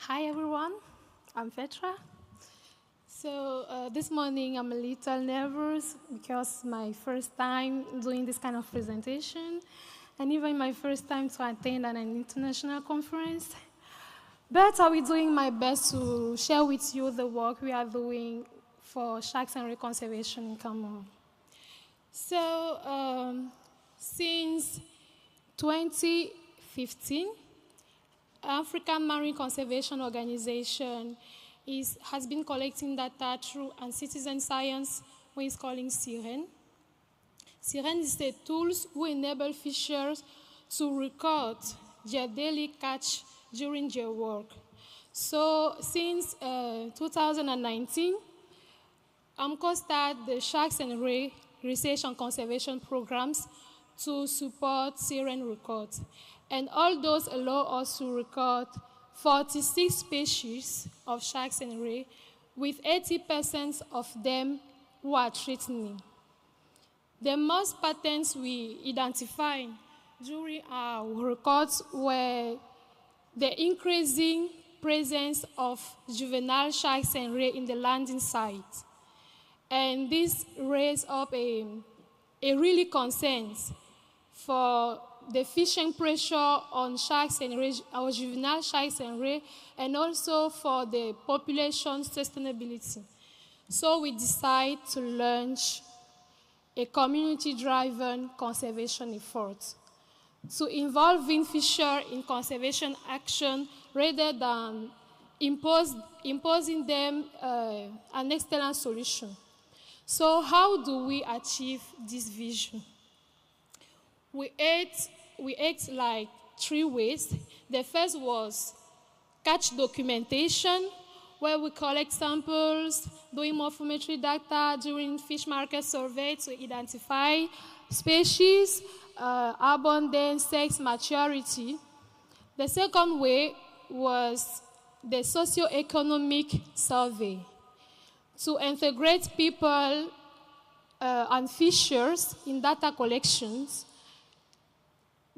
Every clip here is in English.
Hi everyone, I'm Fetra. So this morning I'm a little nervous because it's my first time doing this kind of presentation and even my first time to attend an international conference. But I will be doing my best to share with you the work we are doing for sharks and ray conservation in Cameroon. So since 2015, African Marine Conservation Organization has been collecting data through and citizen science, what is calling SIREN. SIREN is a tool who enable fishers to record their daily catch during their work. So since 2019, AMCO started the Sharks and Ray Research and Conservation programs to support SIREN records. And all those allow us to record 46 species of sharks and ray, with 80% of them who are threatening. The most patterns we identified during our records were the increasing presence of juvenile sharks and ray in the landing site. And this raised up a really concern for the fishing pressure on sharks and ray, our juvenile sharks and ray, and also for the population sustainability. So we decided to launch a community-driven conservation effort to involving fishers in conservation action rather than imposing them an external solution. So how do we achieve this vision? We ate like 3 ways. The first was catch documentation, where we collect samples, doing morphometry data during fish market survey to identify species, abundance, sex, maturity. The second way was the socioeconomic survey, to integrate people and fishers in data collections,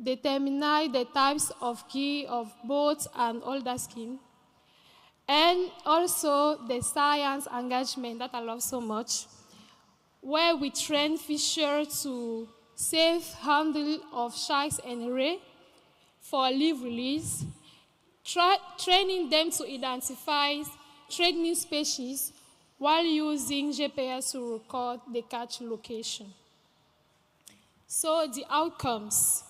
determine the types of key, of boats, and all that scheme. And also the science engagement that I love so much, where we train fishers to safe handle of sharks and ray for live release, training them to identify threatening species while using GPS to record the catch location. So the outcomes.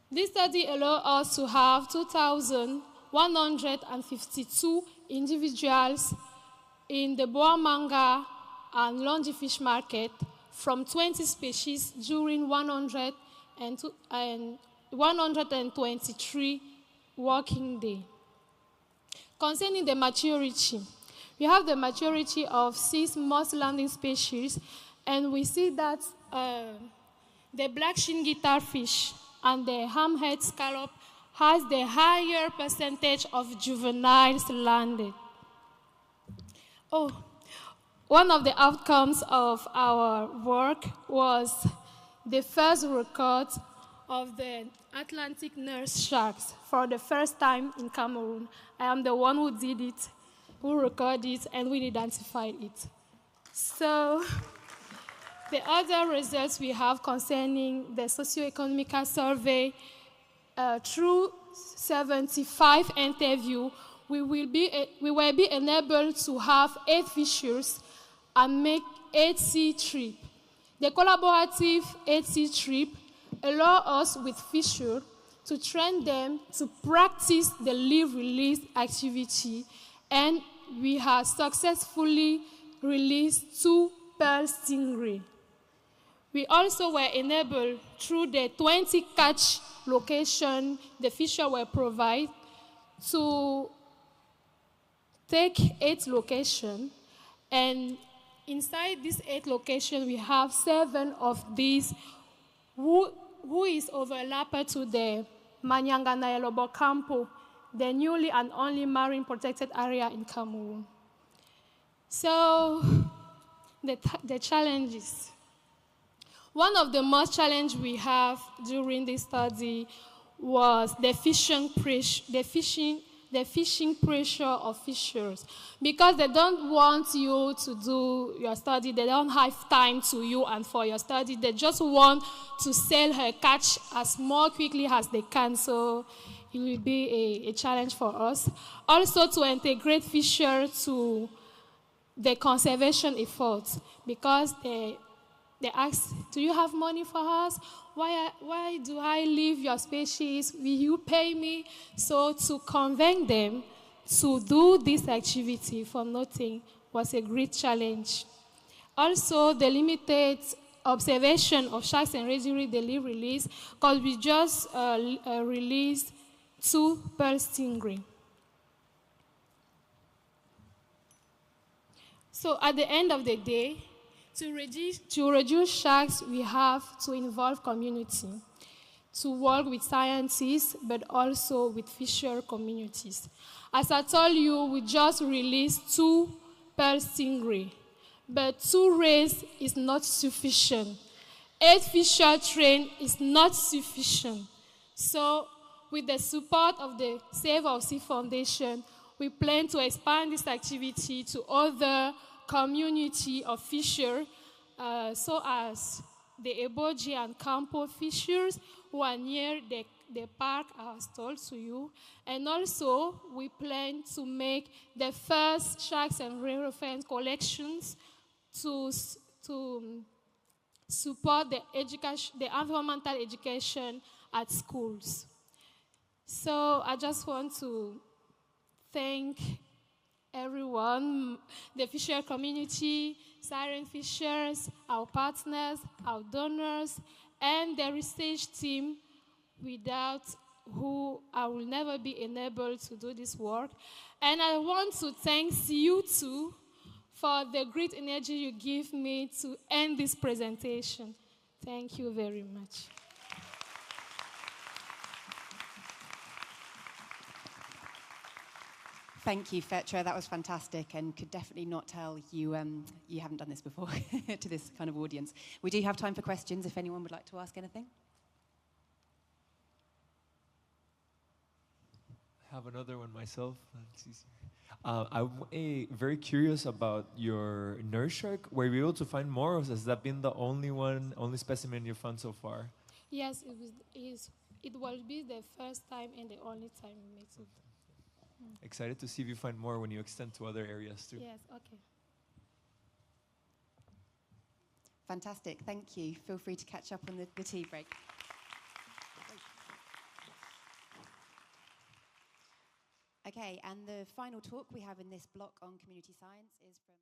This study allowed us to have 2,152 individuals in the Boamanga and Longi fish market from 20 species during 123 working days. Concerning the maturity, we have the maturity of 6 most landing species, and we see that the black shin guitarfish and the hammerhead scallop has the higher percentage of juveniles landed. One of the outcomes of our work was the first record of the Atlantic nurse sharks for the first time in Cameroon. I am the one who did it, who recorded it, and we identified it. So the other results we have concerning the socioeconomic survey, through 75 interviews, we will be enabled to have 8 fishers and make 8 sea trips. The collaborative 8 sea trip allow us with fishers to train them to practice the live release activity, and we have successfully released 2 pearl stingrays. We also were enabled through the 20 catch location the fishers were provided to take 8 locations, and inside these 8 locations we have 7 of these who is overlapped to the Manyangana Campo, the newly and only marine protected area in Cameroon. So the challenges. One of the most challenges we have during this study was the fishing the fishing pressure of fishers, because they don't want you to do your study. They don't have time to you and for your study. They just want to sell her catch as more quickly as they can. So it will be a challenge for us. Also to integrate fishers to the conservation efforts, because they ask, do you have money for us? Why do I leave your species? Will you pay me? So to convince them to do this activity for nothing was a great challenge. Also, the limited observation of sharks and residue daily release, because we just released 2 pearl stingray. So at the end of the day, to reduce sharks, we have to involve community, to work with scientists, but also with fisher communities. As I told you, we just released 2 pearl stingray, but 2 rays is not sufficient. 8 fisher train is not sufficient. So with the support of the Save Our Sea Foundation, we plan to expand this activity to other community of fishers, so as the Eboji and Campo fishers who are near the park, I was told to you. And also, we plan to make the first sharks and rare offense collections to support the environmental education at schools. So I just want to thank everyone, the fisher community, SIREN fishers, our partners, our donors, and the research team, without who I will never be enabled to do this work. And I want to thank you too for the great energy you give me to end this presentation. Thank you very much. Thank you, Fetra. That was fantastic, and could definitely not tell you you haven't done this before to this kind of audience. We do have time for questions if anyone would like to ask anything. I have another one myself. I'm very curious about your nurse shark. Were you able to find more, or has that been the only specimen you found so far? Yes, it will be the first time and the only time we make it. Excited to see if you find more when you extend to other areas too. Yes, okay. Fantastic, thank you. Feel free to catch up on the tea break. Okay, and the final talk we have in this block on community science is from